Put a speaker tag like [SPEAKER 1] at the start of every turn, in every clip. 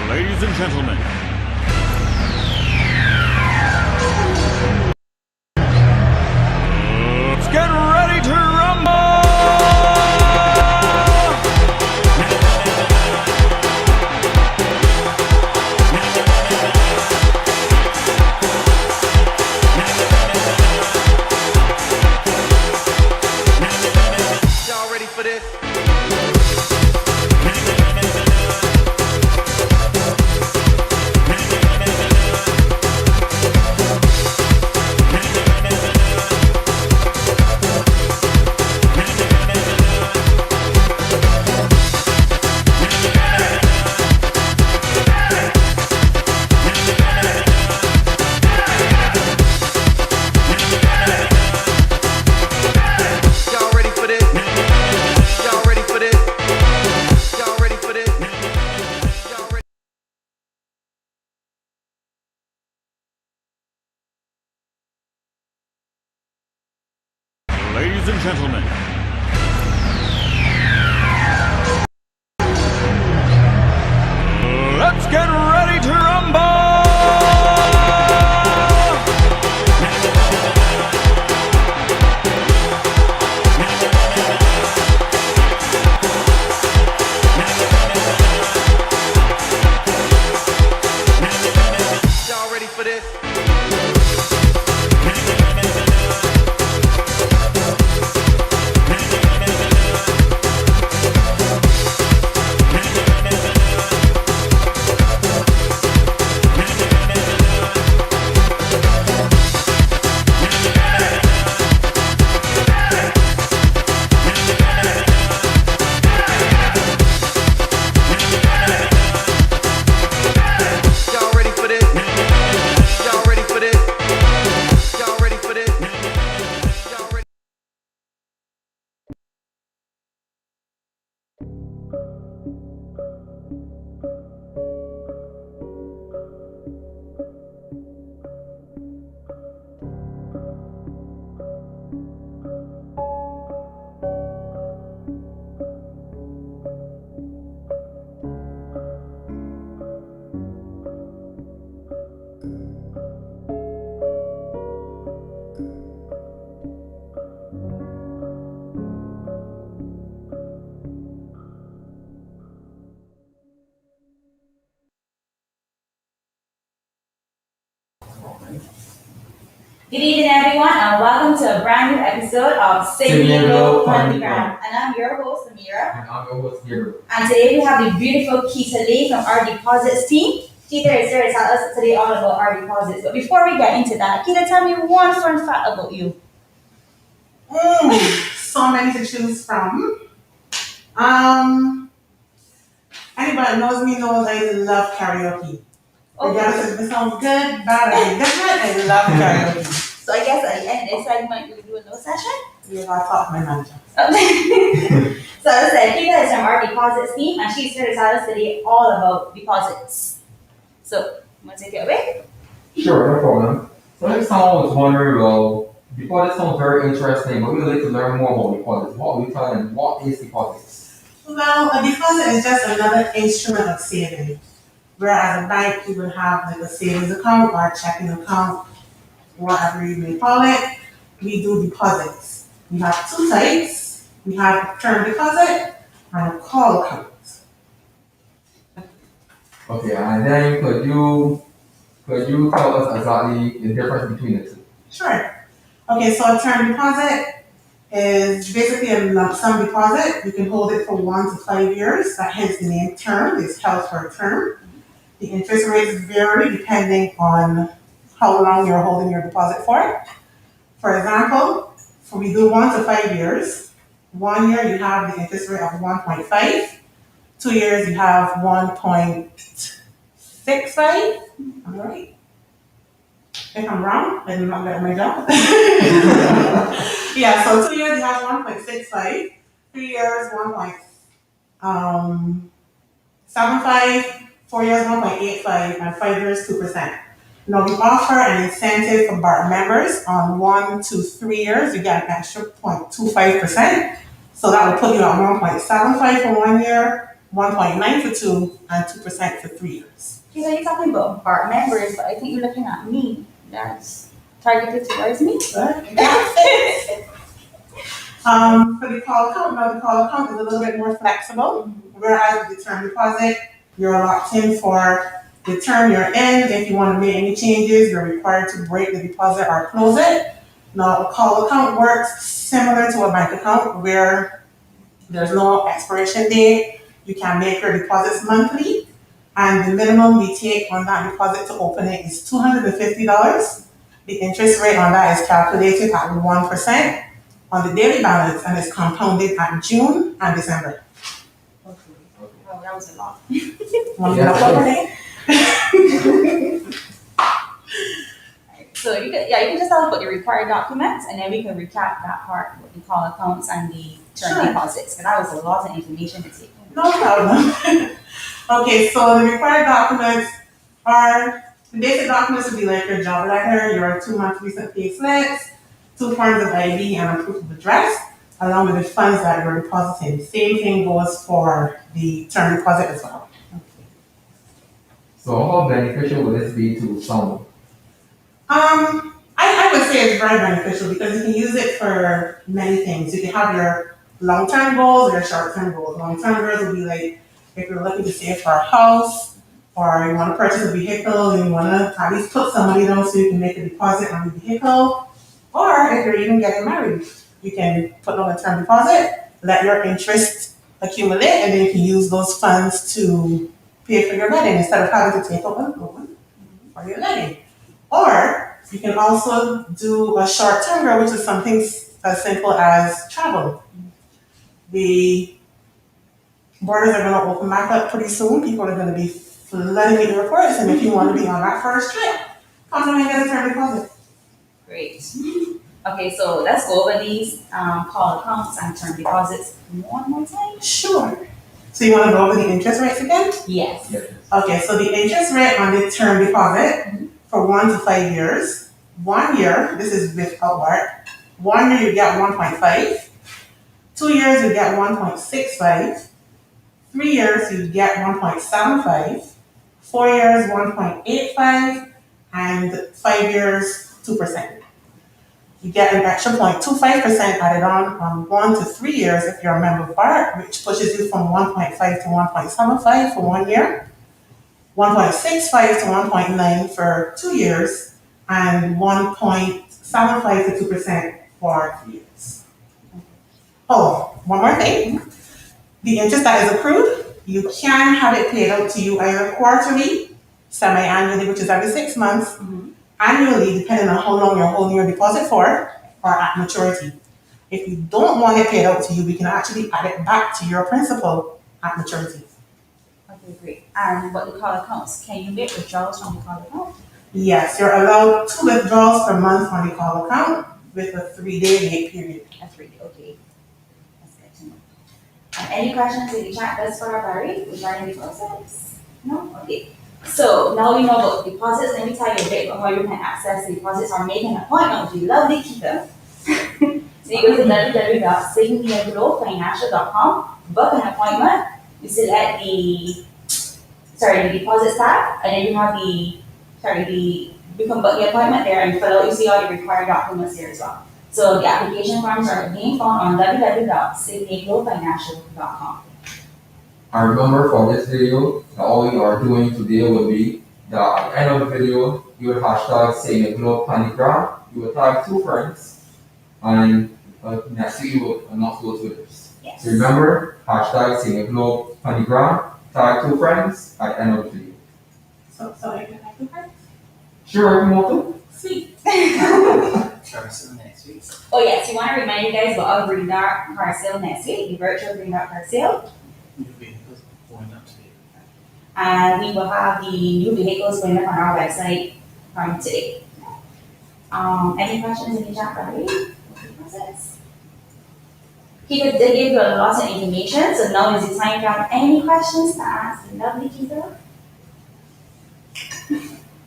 [SPEAKER 1] Ladies and gentlemen, let's get ready to rumble!
[SPEAKER 2] Y'all ready for this? Y'all ready for this? Y'all ready for this? Y'all ready for this? Y'all ready?
[SPEAKER 1] Ladies and gentlemen, let's get ready to rumble!
[SPEAKER 2] Y'all ready for this? Y'all ready for this? Y'all ready for this? Y'all ready for this? Y'all ready?
[SPEAKER 3] Good evening, everyone, and welcome to a brand new episode of SigniaGlobe on the Ground. And I'm your host, Amira.
[SPEAKER 4] And I'm your host, Gabriel.
[SPEAKER 3] And today we have the beautiful Keita Lee from our deposits team. Keita is here to tell us today all about our deposits. But before we get into that, Keita, tell me one fun fact about you.
[SPEAKER 5] So many to choose from. Anybody that knows me knows I love karaoke. Regardless if it sounds good, bad, or different, I love karaoke.
[SPEAKER 3] So I guess at the end of this segment, we'll do a no session.
[SPEAKER 5] Yeah, I talk to my manager.
[SPEAKER 3] So as I said, Keita is from our deposits team, and she's here to tell us today all about deposits. So, I'm going to take it away.
[SPEAKER 4] Sure, no problem. So next time I was wondering, well, deposits sounds very interesting, but we would like to learn more about deposits. What are we telling? What is deposits?
[SPEAKER 5] Well, a deposit is just another instrument of saving. Whereas a bank, you would have like a savings account or a checking account, whatever you may call it. We do deposits. We have two types. We have term deposit and a call account.
[SPEAKER 4] Okay, and then could you tell us exactly the difference between the two?
[SPEAKER 5] Sure. Okay, so a term deposit is basically a lump sum deposit. You can hold it for 1 to 5 years. That hence the name term. It's held for a term. The interest rates vary depending on how long you're holding your deposit for. For example, if we do 1 to 5 years, 1 year you have the interest rate of 1.5. 2 years you have 1.65. Am I right? If I'm wrong, I did not get my job. Yeah, so 2 years you have 1.65. 3 years 1.75. 4 years 1.85, and 5 years 2%. Now we offer an incentive for bar members on 1 to 3 years. You get an extra 0.25%. So that would put you at 1.75 for 1 year, 1.9 for 2, and 2% for 3 years.
[SPEAKER 3] Okay, so you're talking about BART members, but I think you're looking at me. That's targeted towards me.
[SPEAKER 5] For the call account, now the call account is a little bit more flexible, whereas with the term deposit, you're locked in for the term you're in. If you want to make any changes, you're required to break the deposit or close it. Now, a call account works similar to a bank account where there's no expiration date. You can make your deposits monthly, and the minimum we take on that deposit to open it is $250. The interest rate on that is calculated at 1% on the daily balance, and it's compounded at June and December.
[SPEAKER 3] Okay. Oh, that was a lot.
[SPEAKER 5] Want to plug it in?
[SPEAKER 3] So you can just tell us about the required documents, and then we can recap that part, what we call accounts and the term
[SPEAKER 5] Sure.
[SPEAKER 3] deposits, because that was a lot of information to take.
[SPEAKER 5] No problem. Okay, so the required documents are, the basic documents would be like your job letter, your 2-month recent pay slips, 2 forms of ID, and a proof of address, along with the funds that you're depositing. Same thing goes for the term deposit as well.
[SPEAKER 4] So how beneficial will this be to someone?
[SPEAKER 5] I would say it's very beneficial because you can use it for many things. You can have your long-term goals or your short-term goals. Long-term goals would be like if you're looking to save for a house, or you want to purchase a vehicle and you want to at least put some money down so you can make a deposit on the vehicle. Or if you're even getting married, you can put down a term deposit, let your interest accumulate, and then you can use those funds to pay for your wedding instead of having to take out a loan for your wedding. Or you can also do a short-term goal, which is something as simple as travel. The borders are going to open back up pretty soon. People are going to be flooding in the reports, and if you want to be on that first trip, come down and get a term deposit.
[SPEAKER 3] Great. Okay, so let's go over these call accounts and term deposits one more time.
[SPEAKER 5] Sure. So you want to go over the interest rates again?
[SPEAKER 3] Yes.
[SPEAKER 4] Yes.
[SPEAKER 5] Okay, so the interest rate on the term deposit for 1 to 5 years. 1 year, this is without BART. 1 year you get 1.5. 2 years you get 1.65. 3 years you get 1.75. 4 years 1.85, and 5 years 2%. You get an extra 0.25% added on from 1 to 3 years if you're a member of BART, which pushes you from 1.5 to 1.75 for 1 year, 1.65 to 1.9 for 2 years, and 1.75 to 2% for 3 years. Oh, one more thing. The interest that is accrued, you can have it paid out to you either quarterly, semi-annually, which is every 6 months, annually, depending on how long you're holding your deposit for, or at maturity. If you don't want it paid out to you, we can actually add it back to your principal at maturity.
[SPEAKER 3] Okay, great. And what we call accounts, can you make withdrawals from the call account?
[SPEAKER 5] Yes, you're allowed 2 withdrawals per month on the call account with a 3-day wait period.
[SPEAKER 3] That's really okay. That's good to know. Any questions in the chat thus far, Barry, regarding deposits? No? Okay. So now we know about deposits. Let me tell you a bit about how you can access the deposits or make an appointment with the lovely Keita. So you go to www.SigniaGlobeFinancial.com, book an appointment. You select the deposits tab, and then you have you can book the appointment there and fill out, you see all the required documents there as well. So the application forms are being found on www.SigniaGlobeFinancial.com.
[SPEAKER 4] I remember for this video, that all we are doing today will be that at the end of the video, you will hashtag SigniaGlobe Panigram, you will tag 2 friends, and next week you will announce those winners.
[SPEAKER 3] Yes.
[SPEAKER 4] So remember, hashtag SigniaGlobe Panigram, tag 2 friends at the end of the video.
[SPEAKER 5] So I can have the first?
[SPEAKER 4] Sure, if you want to.
[SPEAKER 5] Sweet.
[SPEAKER 2] next week.
[SPEAKER 3] Oh yes, we want to remind you guys about our Green Dot car sale next week, the virtual Green Dot car sale. And we will have the new vehicles going up on our website from today. Any questions in the chat, Barry? Keita did give you a lot of information, so now is the time to have any questions to ask the lovely Keita.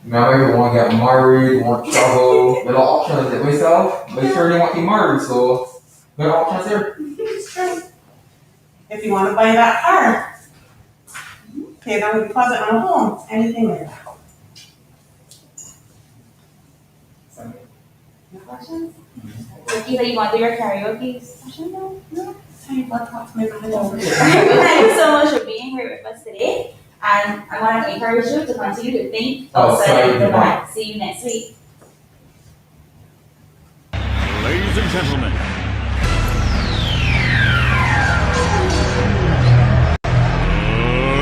[SPEAKER 4] Remember, you want to get married, you want to travel, there are options that myself, but you sure want to be married, so there are options there.
[SPEAKER 5] It's true. If you want to buy that car, pay down the deposit on a home, anything like that.
[SPEAKER 3] No questions? Cookie, that you want to do your karaoke session now? No?
[SPEAKER 5] Tell you what, talk to me about it.
[SPEAKER 3] Well, thank you so much for being here with us today. And I want to encourage you to continue to think outside the box. See you next week.
[SPEAKER 1] Ladies and gentlemen,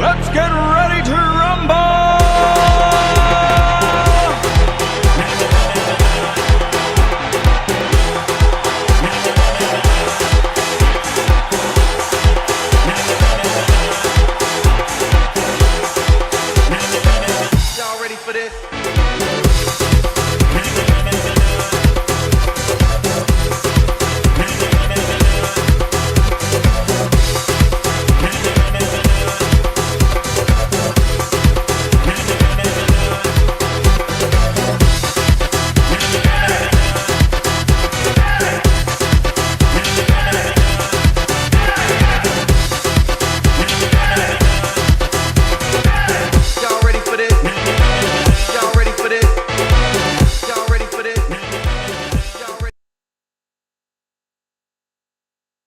[SPEAKER 1] let's get